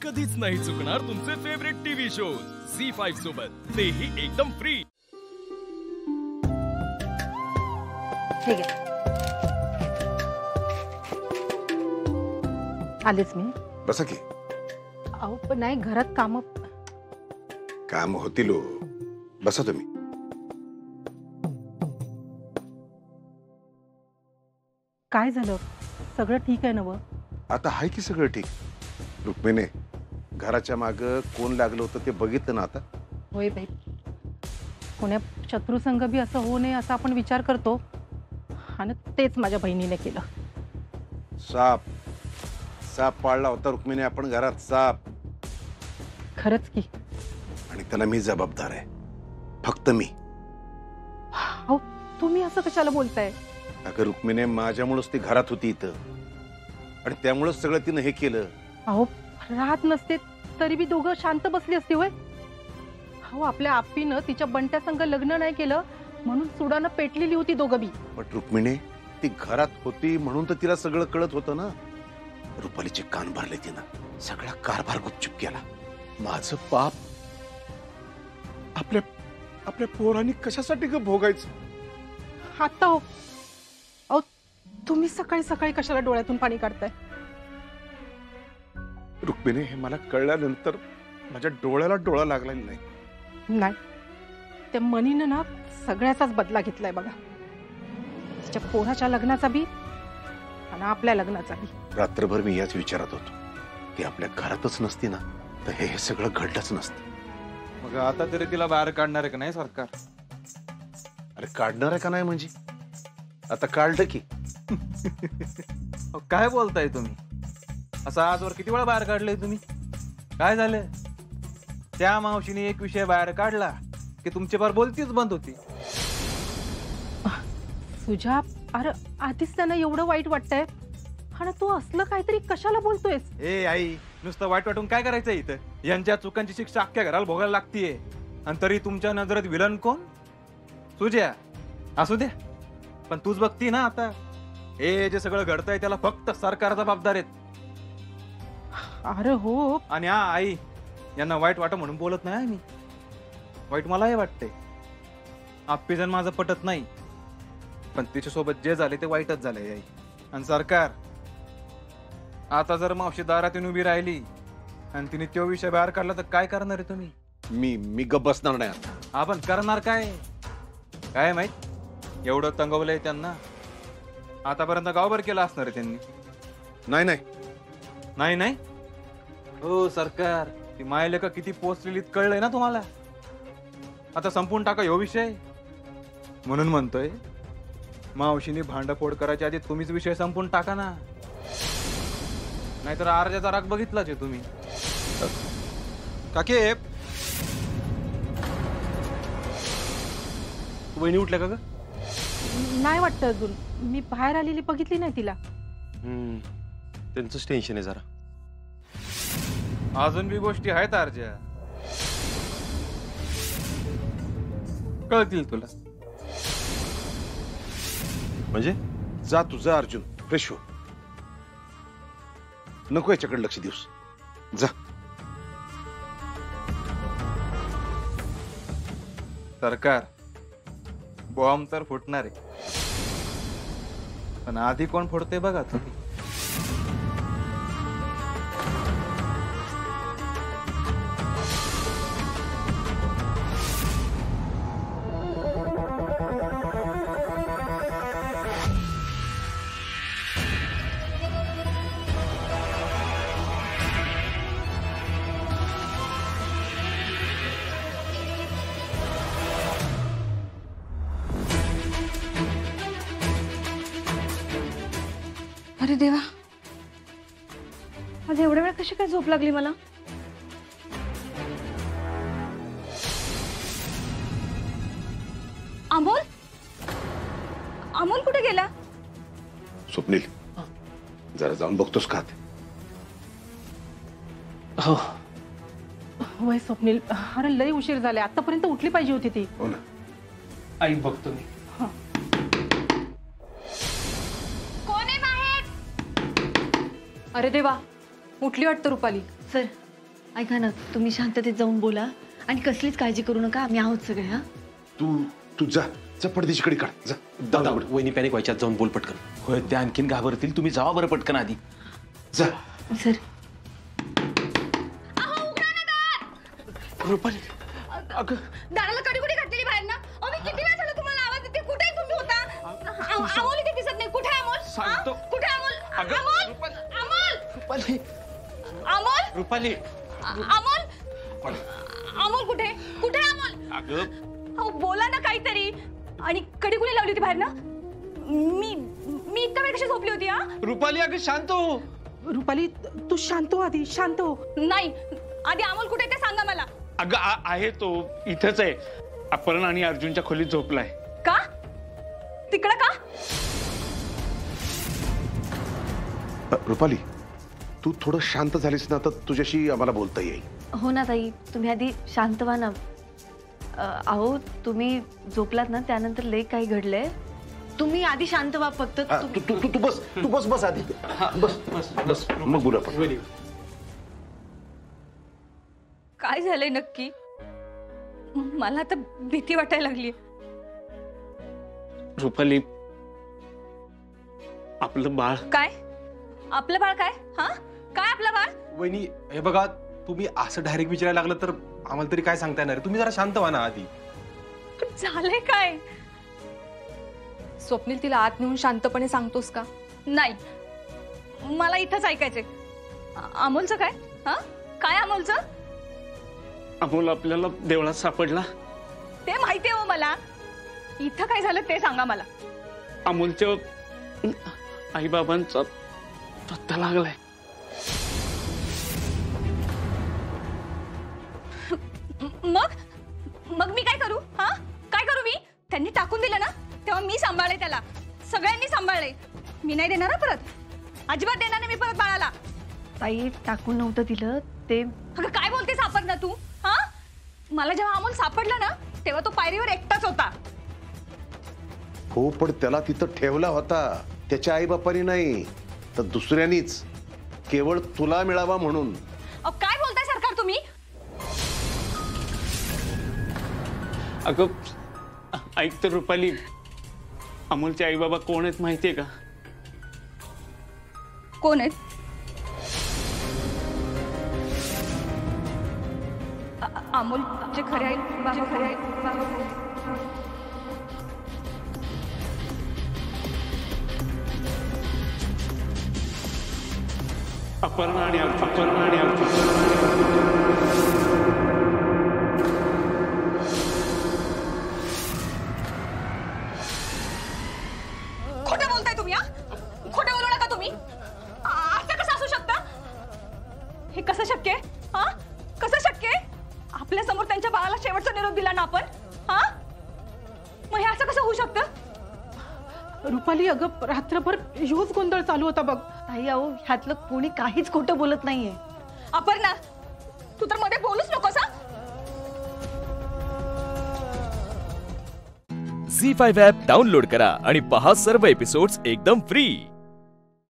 कधीच नाही चुकणार तुमचे फेवरेट टीव्ही शोज झी5 सोबत, तेही एकदम फ्री। ठीक आहे, आलेच मी। बसा की। अहो पण नाही, घरात काम होतील हो। बसा तुम्ही। काय झालं? सगळं ठीक आहे ना व? आता आहे की सगळं ठीक। रुक्मिणी, घराच्या माग कोण लागलं होतं ते बघितलं ना आता? होय बाई, कोण्या शत्रुसंग बी असं होऊ नये असा आपण विचार करतो, आणि तेच माझ्या बहिणीने केलं। साप पाळला होता रुक्मिणी आपण घरात, साप। खरंच की? आणि त्याला मी जबाबदार आहे, फक्त मी। अहो तुम्ही असं कशाला बोलताय? अगं रुक्मिणी, माझ्यामुळेच ती घरात होती इथं, आणि त्यामुळेच सगळं तिनं हे केलं। अहो राहत नसते तरी बी दोघं शांत बसली असती होय? अहो आपल्या आप्पीनं तिच्या बंट्या संग लग्न नाही केलं म्हणून सुडानं पेटलेली होती दोघं बी। पण रुक्मिणी, ती घरात होती म्हणून तर तिला सगळं कळत होतं ना। रुपालीचे कान भरले तिनं, सगळा कारभार गुपचूप केला। माझं पाप आपल्या पोरांनी कशासाठी ग भोगायचं? आता हो, अहो तुम्ही सकाळी सकाळी कशाला डोळ्यातून पाणी काढताय? रुक्मिणी, हे मला कळल्यानंतर माझ्या डोळ्याला डोळा लागलेला नाही। नाही, त्या मनीनं ना सगळ्याचाच बदला घेतलाय बघा, तिच्या पोराच्या लग्नाचा बी आणि आपल्या लग्नाचा बी। रात्रभर मी याच विचारात होतो, ती आपल्या घरातच नसती ना तर हे सगळं घडलंच नसतं। मग आता तरी तिला बाहेर काढणार आहे का नाही सरकार? अरे काढणार आहे का नाही म्हणजे आता काढलं की। काय बोलताय तुम्ही? असं आजवर किती वेळा बाहेर काढलंय तुम्ही? काय झालं? त्या मावशीने एक विषय बाहेर काढला की तुमची बार बोलतीच बंद होती। सुजा, अरे आधीच त्यांना एवढं वाईट वाटतंय, आणि तू असलं काहीतरी कशाला बोलतोयस? ए आई, नुसतं वाईट वाटून काय करायचं इथं? यांच्या चुकांची शिक्षा अख्ख्या घराला भोगायला लागतीये, आणि तरी तुमच्या नजरेत विलन कोण? सुजा, असू द्या, पण तूच बघती ना आता हे जे सगळं घडतंय त्याला फक्त सरकार जबाबदार आहेत। अरे हो, आणि हा आई, यांना वाईट वाटत म्हणून बोलत नाही मी, वाईट मलाही वाटते। आप्पीजन माझं पटत नाही, पण तिच्यासोबत जे झाले ते वाईटच झाले आई। आणि सरकार, आता जर मावशी दारात येऊन उभी राहिली आणि तिने तो विषय बाहेर काढला तर काय करणार आहे तुम्ही? मी गप बसणार नाही आता। आपण करणार काय? काय माहित, एवढं तंगवलंय त्यांना, आतापर्यंत गावभर केला असणार आहे त्यांनी। नाही हो सरकार, ती मायले का किती पोचलेली कळलंय ना तुम्हाला? आता संपून टाका ह्यो विषय। म्हणून म्हणतोय, मावशीने भांडफोड करायच्या आधी तुम्हीच विषय संपून टाका ना, नाहीतर अर्जाचा राग बघितलाच आहे तुम्ही। काके, वहिनी उठल्या का ग? नाही वाटतं अजून, मी बाहेर आलेली बघितली नाही तिला। त्यांचंच टेन्शन आहे जरा। अजून बी गोष्टी आहेत अर्जा, कळतील तुला। म्हणजे? जा तुझा अर्जुन, फ्रेश हो, नको याच्याकडे लक्ष देऊस, जा। सरकार, बॉम्ब तर फुटणार आहे, पण आधी कोण फोडते बघा तुम्ही। अरे देवा, आज एवढ्या वेळ कशी काय झोप लागली मला? अमोल, अमोल कुठे गेला? स्वप्नील, जरा जाऊन बघतोस का? हो होय स्वप्नील, अरे लई उशीर झाले, आतापर्यंत उठली पाहिजे होती ती। हो ना आई, बघतो मी। कोण आहे बाहेर? अरे देवा, उठली वाटतं रुपाली। सर, ऐका ना, तुम्ही शांततेत जाऊन बोला आणि कसलीच काळजी करू नका, आम्ही आहोत सगळे. हा तू जा पडदेशीकडे काढ जा. दादा वहिनी पॅनिक व्हायच्यात, जाऊन बोल पटकन. होय ते आणखीन घाबरतील, तुम्ही जावा बरं पटकन आधी. जा. सर. रुपाली अगं दाराला कडी घातलेली बाहेर ना. मी किती वेळ झालं तुम्हाला आवाज देते, कुठे तुम्ही होता? अमोल इथे दिसत नाही. कुठे अमोल? सांगतो. कुठे अमोल? अगं, अमोल रुपाली अमोल रुपाली अमोल अमोल कुठे कुठे अमोल? अगं अहो बोला ना काहीतरी. आणि कडी कुणी लावली होती बाहेर ना? मी इतका वेळ कशी झोपली होती? हा रुपाली अगं शांत हो. रुपाली तू शांत हो, आधी शांत हो. नाही, आधी अमोल कुठे ते सांगा मला. अगं आहे तो इथंच आहे. अपर्ण आणि अर्जुनच्या खोलीत झोपलाय. का? तिकडं का? रुपाली तू थोडं शांत झालीस ना तर तुझ्याशी आम्हाला बोलता येईल. हो ना ताई, तुम्ही आधी शांत व्हा ना. अहो तुम्ही झोपलात ना, त्यानंतर लय काही घडलंय. तुम्ही आधी शांत व्हा फक्त. तू बस आधी बस मग बोला पण. काय झालंय नक्की? मला तर भीती वाटायला लागली. रुपाली आपलं बाळ. काय आपलं बाळ? काय? हा काय आपलं बाळ? वहिनी हे बघा, तुम्ही असं डायरेक्ट विचारायला लागलं तर आम्हाला तरी काय सांगता येणार. तुम्ही जरा शांत व्हा ना आधी. झालंय काय? स्वप्नील तिला आत नेऊन शांतपणे सांगतोस का? नाही, मला इथंच ऐकायचंय. अमोलचं काय? हा काय अमोलचं? अमोल आपल्याला देवळात सापडला. ते माहितीये हो मला. इथं काय झालं ते सांगा मला. अमोलच्या आईबाबांचा पत्ता लागलाय. मग मी काय करू? हा काय करू मी? त्यांनी टाकून दिलं ना, तेव्हा मी सांभाळले त्याला. सगळ्यांनी सांभाळले. मी नाही देणार हा परत. अजिबात देणार नाही मी परत बाळाला. ताई टाकून नव्हतं दिलं ते. अगं काय बोलते सापड ना तू? हा मला जेव्हा अमोल सापडला ना, तेव्हा तो पायरीवर एकटाच होता. हो पण त्याला तिथं ठेवला होता त्याच्या आई बापांनी नाही तर दुसऱ्यांनीच, केवळ तुला मिळावा म्हणून. काय बोलताय सरकार तुम्ही? अगं ऐक तर रुपाली, अमोलचे आई बाबा कोण आहेत माहितीये का? कोण आहेत? अमोलचे खरे आई बाबा खरे आई बाबा. अपर्ण आणि अर्जुन. खोटं बोलताय तुम्ही? खोटं बोलू नका तुम्ही. असं कसं असू शकतं? हे कसं शक्य आहे? हा कसं शक्य आहे? आपल्या समोर त्यांच्या बाळाला शेवटचा निरोप दिला ना आपण. हा मग हे असं कसं होऊ शकतं? रुपाली अगं रात्रभर ह्योच गोंधळ चालू होता बघ. ताई अहो, ह्यातलं कोणी काहीच खोटं बोलत नाहीये. अपर्णा तू तर मध्ये बोलूच नकोस. हा झी5 ॲप डाउनलोड करा आणि पहा सर्व एपिसोड्स एकदम फ्री.